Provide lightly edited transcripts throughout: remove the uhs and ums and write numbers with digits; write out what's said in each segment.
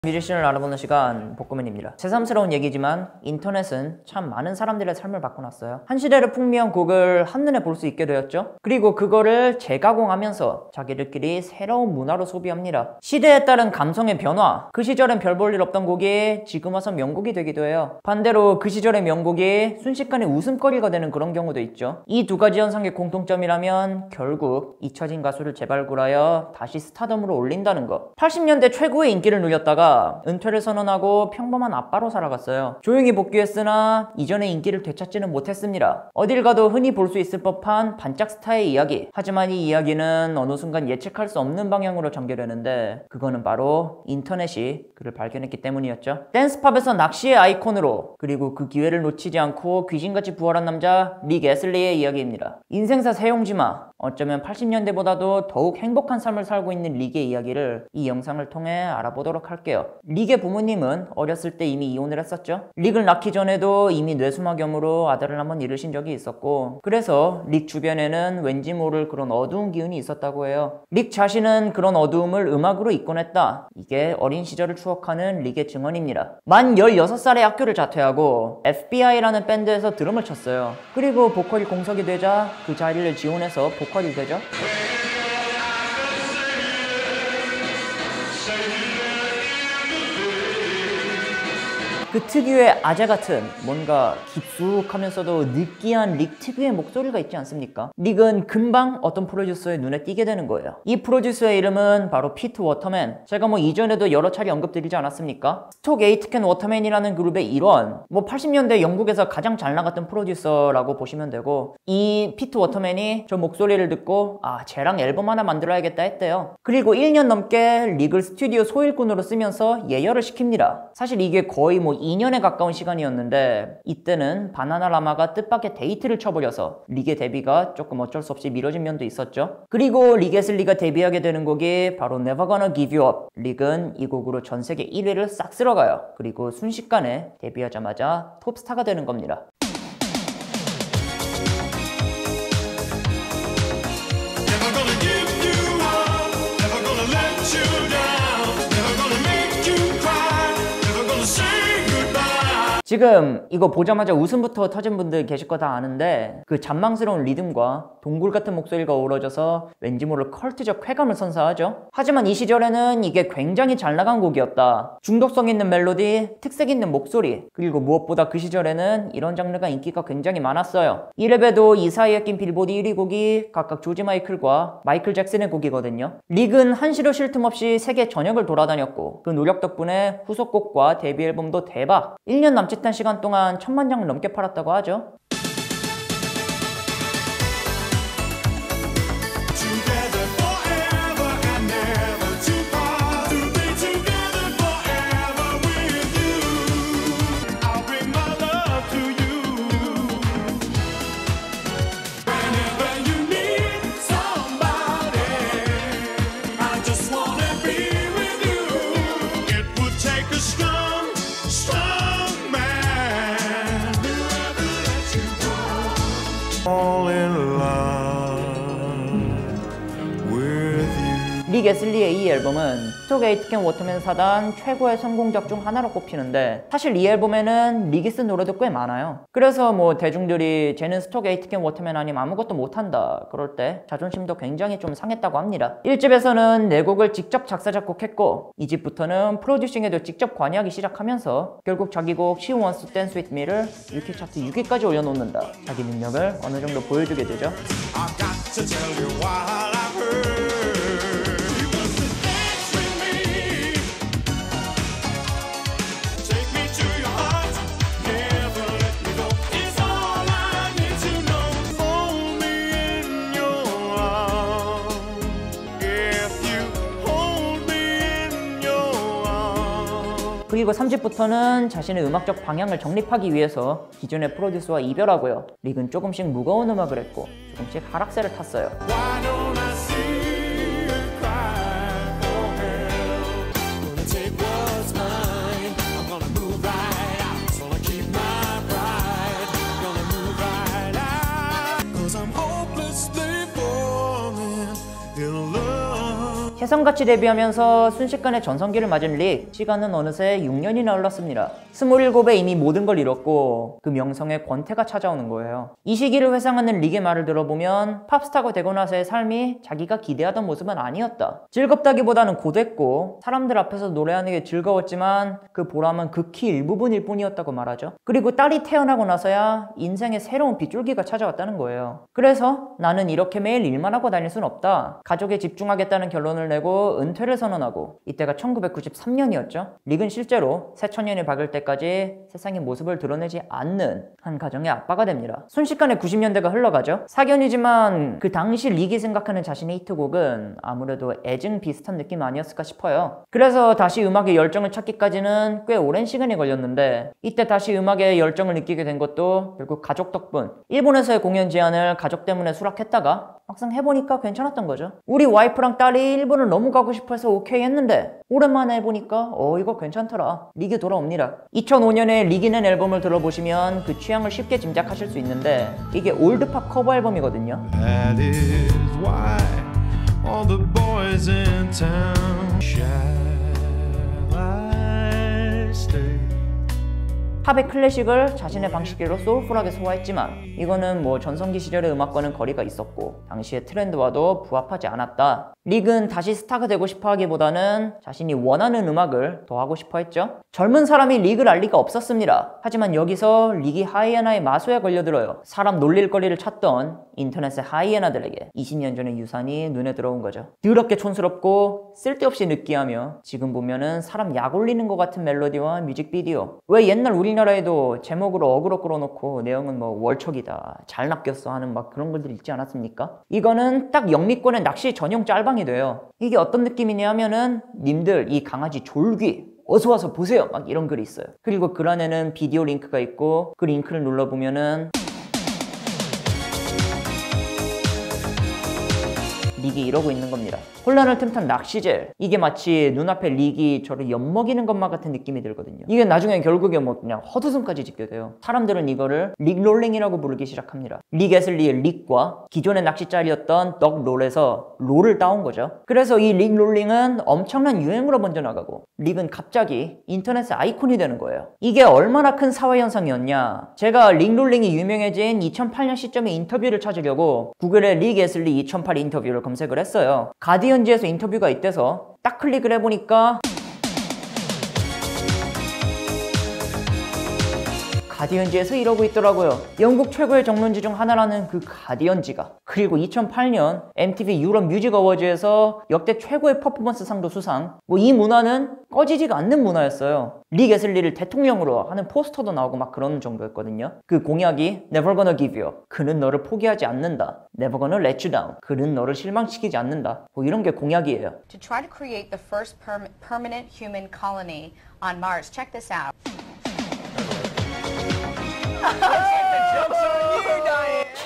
뮤지션을 알아보는 시간 복구맨입니다. 새삼스러운 얘기지만 인터넷은 참 많은 사람들의 삶을 바꿔놨어요. 한 시대를 풍미한 곡을 한눈에 볼 수 있게 되었죠. 그리고 그거를 재가공하면서 자기들끼리 새로운 문화로 소비합니다. 시대에 따른 감성의 변화, 그 시절엔 별 볼 일 없던 곡이 지금 와서 명곡이 되기도 해요. 반대로 그 시절의 명곡이 순식간에 웃음거리가 되는 그런 경우도 있죠. 이 두 가지 현상의 공통점이라면 결국 잊혀진 가수를 재발굴하여 다시 스타덤으로 올린다는 것. 80년대 최고의 인기를 누렸다가 은퇴를 선언하고 평범한 아빠로 살아갔어요. 조용히 복귀했으나 이전의 인기를 되찾지는 못했습니다. 어딜 가도 흔히 볼 수 있을 법한 반짝 스타의 이야기. 하지만 이 이야기는 어느 순간 예측할 수 없는 방향으로 전개되는데 그거는 바로 인터넷이 그를 발견했기 때문이었죠. 댄스팝에서 낚시의 아이콘으로, 그리고 그 기회를 놓치지 않고 귀신같이 부활한 남자 릭 애슬리의 이야기입니다. 인생사 세용지마, 어쩌면 80년대보다도 더욱 행복한 삶을 살고 있는 릭의 이야기를 이 영상을 통해 알아보도록 할게요. 릭의 부모님은 어렸을 때 이미 이혼을 했었죠. 릭을 낳기 전에도 이미 뇌수막염으로 아들을 한번 잃으신 적이 있었고, 그래서 릭 주변에는 왠지 모를 그런 어두운 기운이 있었다고 해요. 릭 자신은 그런 어두움을 음악으로 이끌어냈다. 이게 어린 시절을 추억하는 릭의 증언입니다. 만 16살에 학교를 자퇴하고 FBI라는 밴드에서 드럼을 쳤어요. 그리고 보컬이 공석이 되자 그 자리를 지원해서 보컬이 되죠. 그 특유의 아재같은 뭔가 깊숙하면서도 느끼한 릭 특유의 목소리가 있지 않습니까? 릭은 금방 어떤 프로듀서의 눈에 띄게 되는 거예요. 이 프로듀서의 이름은 바로 피트 워터맨. 제가 이전에도 여러 차례 언급드리지 않았습니까? 스톡 에이트캔 워터맨이라는 그룹의 일원, 80년대 영국에서 가장 잘 나갔던 프로듀서라고 보시면 되고, 이 피트 워터맨이 저 목소리를 듣고 쟤랑 앨범 하나 만들어야겠다 했대요. 그리고 1년 넘게 릭을 스튜디오 소일꾼으로 쓰면서 예열을 시킵니다. 사실 이게 거의 2년에 가까운 시간이었는데, 이때는 바나나라마가 뜻밖의 데이트를 쳐버려서 릭의 데뷔가 조금 어쩔 수 없이 미뤄진 면도 있었죠. 그리고 릭 애슬리가 데뷔하게 되는 곡이 바로 Never Gonna Give You Up. 릭은 이 곡으로 전세계 1위를 싹 쓸어가요. 그리고 순식간에 데뷔하자마자 톱스타가 되는 겁니다. 지금 이거 보자마자 웃음부터 터진 분들 계실 거 다 아는데, 그 잔망스러운 리듬과 동굴 같은 목소리가 어우러져서 왠지 모를 컬트적 쾌감을 선사하죠. 하지만 이 시절에는 이게 굉장히 잘 나간 곡이었다. 중독성 있는 멜로디, 특색 있는 목소리, 그리고 무엇보다 그 시절에는 이런 장르가 인기가 굉장히 많았어요. 이래봬도 이 사이에 낀 빌보드 1위 곡이 각각 조지 마이클과 마이클 잭슨의 곡이거든요. 릭은 한시도 쉴 틈 없이 세계 전역을 돌아다녔고, 그 노력 덕분에 후속곡과 데뷔 앨범도 대박! 1년 남짓 한 시간 동안 1000만 장을 넘게 팔았다고 하죠. 릭 애슬리의 이 앨범은 스톡 에이트캔 워터맨 사단 최고의 성공작 중 하나로 꼽히는데, 사실 이 앨범에는 릭이 쓴 노래도 꽤 많아요. 그래서 대중들이 쟤는 스톡 에이트캔 워터맨 아니면 아무것도 못한다 그럴 때 자존심도 굉장히 좀 상했다고 합니다. 1집에서는 4곡을 직접 작사 작곡했고, 2집부터는 프로듀싱에도 직접 관여하기 시작하면서 결국 자기 곡 She Wants to Dance With Me를 UK 차트 6위까지 올려놓는다. 자기 능력을 어느 정도 보여주게 되죠. 그리고 3집부터는 자신의 음악적 방향을 정립하기 위해서 기존의 프로듀서와 이별하고요. 릭은 조금씩 무거운 음악을 했고 조금씩 하락세를 탔어요. 개성같이 데뷔하면서 순식간에 전성기를 맞은 릭. 시간은 어느새 6년이나 흘렀습니다. 27에 이미 모든 걸 잃었고 그 명성에 권태가 찾아오는 거예요. 이 시기를 회상하는 릭의 말을 들어보면 팝스타가 되고 나서의 삶이 자기가 기대하던 모습은 아니었다. 즐겁다기보다는 고됐고 사람들 앞에서 노래하는 게 즐거웠지만 그 보람은 극히 일부분일 뿐이었다고 말하죠. 그리고 딸이 태어나고 나서야 인생의 새로운 빗줄기가 찾아왔다는 거예요. 그래서 나는 이렇게 매일 일만 하고 다닐 순 없다. 가족에 집중하겠다는 결론을 내고 은퇴를 선언하고, 이때가 1993년이었죠. 릭은 실제로 새천년이 박을 때까지 세상의 모습을 드러내지 않는 한 가정의 아빠가 됩니다. 순식간에 90년대가 흘러가죠. 사견이지만 그 당시 릭이 생각하는 자신의 히트곡은 아무래도 애증 비슷한 느낌 아니었을까 싶어요. 그래서 다시 음악에 열정을 찾기까지는 꽤 오랜 시간이 걸렸는데, 이때 다시 음악에 열정을 느끼게 된 것도 결국 가족 덕분. 일본에서의 공연 제안을 가족 때문에 수락했다가 막상 해보니까 괜찮았던 거죠. 우리 와이프랑 딸이 일본을 너무 가고 싶어서 오케이 했는데 오랜만에 해보니까 이거 괜찮더라. 릭이 돌아옵니다. 2005년에 릭이 낸 앨범을 들어보시면 그 취향을 쉽게 짐작하실 수 있는데, 이게 올드팝 커버 앨범이거든요. That is why all the boys in town shall I stay. 팝의 클래식을 자신의 방식대로 소울풀하게 소화했지만 이거는 뭐 전성기 시절의 음악과는 거리가 있었고 당시의 트렌드와도 부합하지 않았다. 릭은 다시 스타가 되고 싶어 하기보다는 자신이 원하는 음악을 더 하고 싶어 했죠. 젊은 사람이 릭을 알 리가 없었습니다. 하지만 여기서 릭이 하이에나의 마수에 걸려들어요. 사람 놀릴 거리를 찾던 인터넷의 하이에나들에게 20년 전의 유산이 눈에 들어온 거죠. 더럽게 촌스럽고 쓸데없이 느끼하며 지금 보면은 사람 약 올리는 것 같은 멜로디와 뮤직비디오. 왜 옛날 우리나라에도 제목으로 어그로 끌어놓고 내용은 뭐 월척이다, 잘 낚였어 하는 막 그런 글들 있지 않았습니까? 이거는 딱 영미권의 낚시 전용 짤방이 돼요. 이게 어떤 느낌이냐 하면은 님들 이 강아지 졸귀 어서와서 보세요 막 이런 글이 있어요. 그리고 글 안에는 비디오 링크가 있고 그 링크를 눌러보면은 릭이 이러고 있는 겁니다. 혼란을 틈탄 낚시젤. 이게 마치 눈앞에 릭이 저를 엿먹이는 것만 같은 느낌이 들거든요. 이게 나중에 결국에 뭐 그냥 헛웃음까지 짓게 돼요. 사람들은 이거를 릭롤링이라고 부르기 시작합니다. 릭 애슬리의 릭과 기존의 낚시짤이었던 덕 롤에서 롤을 따온 거죠. 그래서 이 릭롤링은 엄청난 유행으로 먼저 나가고 릭은 갑자기 인터넷의 아이콘이 되는 거예요. 이게 얼마나 큰 사회현상이었냐. 제가 릭롤링이 유명해진 2008년 시점의 인터뷰를 찾으려고 구글에 릭 애슬리 2008 인터뷰를 검색을 했어요. 가디언지에서 인터뷰가 있대서 딱 클릭을 해보니까 가디언지에서 이러고 있더라고요. 영국 최고의 정론지 중 하나라는 그 가디언지가. 그리고 2008년 MTV 유럽 뮤직 어워즈에서 역대 최고의 퍼포먼스 상도 수상. 뭐 이 문화는 꺼지지가 않는 문화였어요. 릭 애슬리를 대통령으로 하는 포스터도 나오고 막 그런 정도였거든요. 그 공약이 Never gonna give you up. 그는 너를 포기하지 않는다. Never gonna let you down. 그는 너를 실망시키지 않는다. 뭐 이런 게 공약이에요. To try to create the first permanent human colony on Mars. Check this out.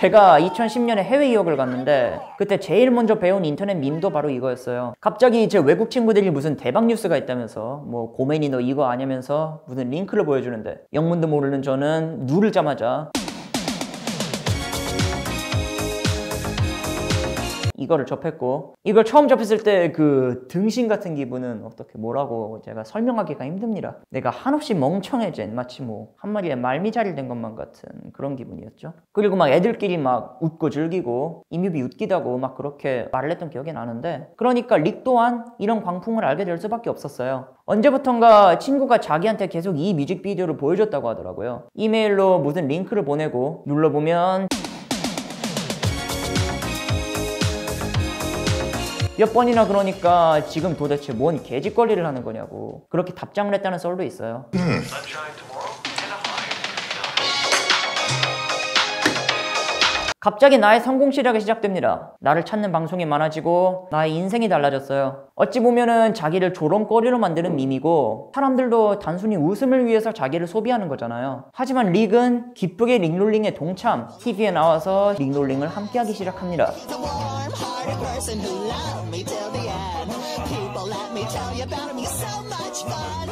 제가 2010년에 해외 유학을 갔는데 그때 제일 먼저 배운 인터넷 밈도 바로 이거였어요. 갑자기 제 외국 친구들이 무슨 대박 뉴스가 있다면서 뭐 고맨이 너 이거 아냐면서 무슨 링크를 보여주는데 영문도 모르는 저는 누르자마자 이거를 접했고, 이걸 처음 접했을 때 그 등신 같은 기분은 어떻게 뭐라고 제가 설명하기가 힘듭니다. 내가 한없이 멍청해진 마치 뭐 한 마리의 말미잘이 된 것만 같은 그런 기분이었죠. 그리고 막 애들끼리 막 웃고 즐기고 이뮤비 웃기다고 막 그렇게 말을 했던 기억이 나는데, 그러니까 릭 또한 이런 광풍을 알게 될 수밖에 없었어요. 언제부턴가 친구가 자기한테 계속 이 뮤직비디오를 보여줬다고 하더라고요. 이메일로 무슨 링크를 보내고 눌러보면 몇 번이나 그러니까 지금 도대체 뭔 개짓거리를 하는 거냐고 그렇게 답장을 했다는 썰도 있어요. 갑자기 나의 성공 시작이 시작됩니다. 나를 찾는 방송이 많아지고 나의 인생이 달라졌어요. 어찌 보면은 자기를 조롱거리로 만드는 밈이고 사람들도 단순히 웃음을 위해서 자기를 소비하는 거잖아요. 하지만 릭은 기쁘게 릭롤링에 동참, TV에 나와서 릭롤링을 함께하기 시작합니다. person who loved me till the end. People let me tell you about me so much fun.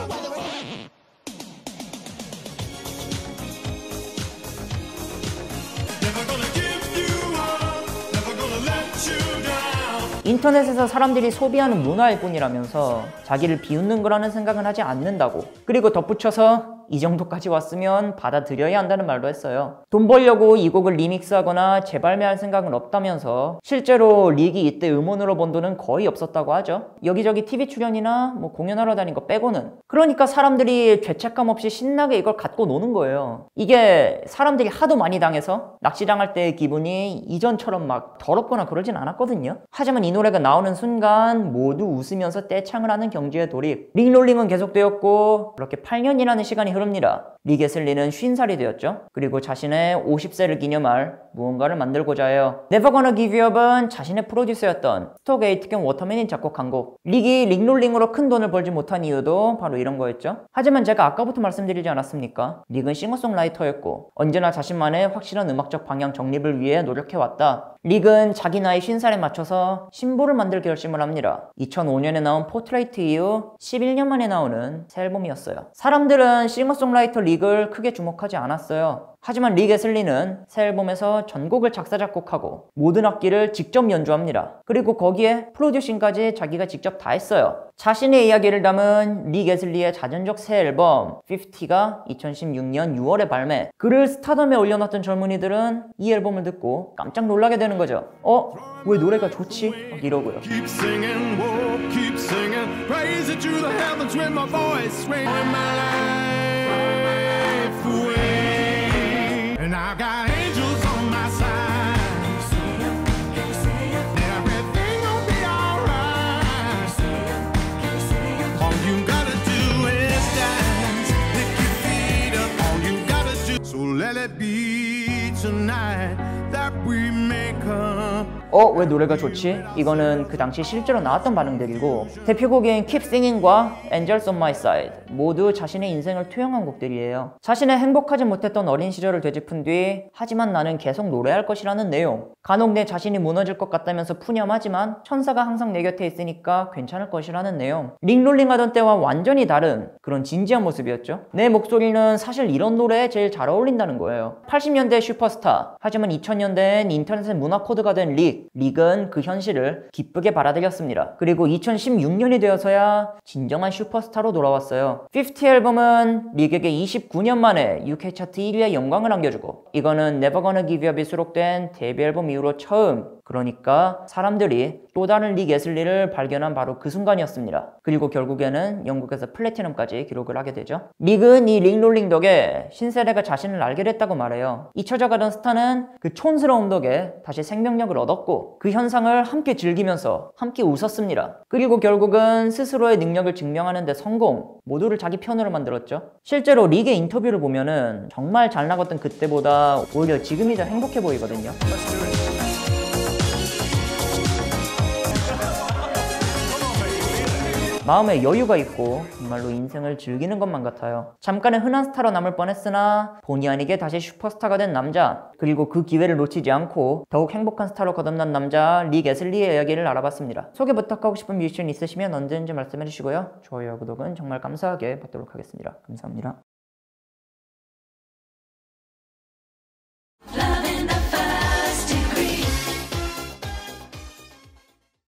Never gonna give you up, never gonna let you down. 인터넷에서 사람들이 소비하는 문화일 뿐이라면서 자기를 비웃는 거라는 생각은 하지 않는다고. 그리고 덧붙여서 이 정도까지 왔으면 받아들여야 한다는 말도 했어요. 돈 벌려고 이 곡을 리믹스하거나 재발매할 생각은 없다면서 실제로 릭이 이때 음원으로 번 돈은 거의 없었다고 하죠. 여기저기 TV 출연이나 뭐 공연하러 다닌 거 빼고는. 그러니까 사람들이 죄책감 없이 신나게 이걸 갖고 노는 거예요. 이게 사람들이 하도 많이 당해서 낚시당할 때의 기분이 이전처럼 막 더럽거나 그러진 않았거든요. 하지만 이 노래가 나오는 순간 모두 웃으면서 떼창을 하는 경지에 돌입. 릭롤링은 계속되었고 그렇게 8년이라는 시간이 흐릅니다. 릭 애슬리는 50살이 되었죠. 그리고 자신의 50세를 기념할 무언가를 만들고자 해요. Never Gonna Give You Up은 자신의 프로듀서였던 스톡 에이트경 워터맨이 작곡한 곡. 릭이 릭롤링으로 큰 돈을 벌지 못한 이유도 바로 이런 거였죠. 하지만 제가 아까부터 말씀드리지 않았습니까? 릭은 싱어송라이터였고 언제나 자신만의 확실한 음악적 방향 정립을 위해 노력해왔다. 릭은 자기 나이 50살에 맞춰서 신보를 만들 결심을 합니다. 2005년에 나온 포트레이트 이후 11년 만에 나오는 새 앨범이었어요. 사람들은 싱어송라이터 릭을 크게 주목하지 않았어요. 하지만 릭 애슬리는 새 앨범에서 전곡을 작사 작곡하고 모든 악기를 직접 연주합니다. 그리고 거기에 프로듀싱까지 자기가 직접 다 했어요. 자신의 이야기를 담은 릭 애슬리의 자전적 새 앨범 50가 2016년 6월에 발매. 그를 스타덤에 올려놨던 젊은이들은 이 앨범을 듣고 깜짝 놀라게 되는 거죠. 왜 노래가 좋지? 막 이러고요. Keep singing, whoa, keep singing. Praise it to the heavens when my voice rings. My life away. And I got angels on my side. Everything gon' be alright. All you gotta do is dance. Lift your feet up. All you gotta do. So let it be tonight that we make up. 왜 노래가 좋지? 이거는 그 당시 실제로 나왔던 반응들이고 대표곡인 Keep Singing과 Angels on My Side 모두 자신의 인생을 투영한 곡들이에요. 자신의 행복하지 못했던 어린 시절을 되짚은 뒤 하지만 나는 계속 노래할 것이라는 내용. 간혹 내 자신이 무너질 것 같다면서 푸념하지만 천사가 항상 내 곁에 있으니까 괜찮을 것이라는 내용. 릭롤링 하던 때와 완전히 다른 그런 진지한 모습이었죠. 내 목소리는 사실 이런 노래에 제일 잘 어울린다는 거예요. 80년대 슈퍼스타, 하지만 2000년대엔 인터넷의 문화 코드가 된 릭은 그 현실을 기쁘게 받아들였습니다. 그리고 2016년이 되어서야 진정한 슈퍼스타로 돌아왔어요. 50 앨범은 릭에게 29년 만에 UK 차트 1위의 영광을 안겨주고 이거는 Never Gonna Give You Up이 수록된 데뷔 앨범 이후로 처음, 그러니까 사람들이 또 다른 릭 애슬리를 발견한 바로 그 순간이었습니다. 그리고 결국에는 영국에서 플래티넘까지 기록을 하게 되죠. 릭은 이 릭롤링 덕에 신세대가 자신을 알게 됐다고 말해요. 잊혀져가던 스타는 그 촌스러움 덕에 다시 생명력을 얻었고 그 현상을 함께 즐기면서 함께 웃었습니다. 그리고 결국은 스스로의 능력을 증명하는 데 성공, 모두를 자기 편으로 만들었죠. 실제로 릭의 인터뷰를 보면은 정말 잘 나갔던 그때보다 오히려 지금이 더 행복해 보이거든요. 마음에 여유가 있고 정말로 인생을 즐기는 것만 같아요. 잠깐의 흔한 스타로 남을 뻔했으나 본의 아니게 다시 슈퍼스타가 된 남자, 그리고 그 기회를 놓치지 않고 더욱 행복한 스타로 거듭난 남자 릭 애슬리의 이야기를 알아봤습니다. 소개 부탁하고 싶은 뮤지션 있으시면 언제든지 말씀해 주시고요. 좋아요와 구독은 정말 감사하게 받도록 하겠습니다. 감사합니다.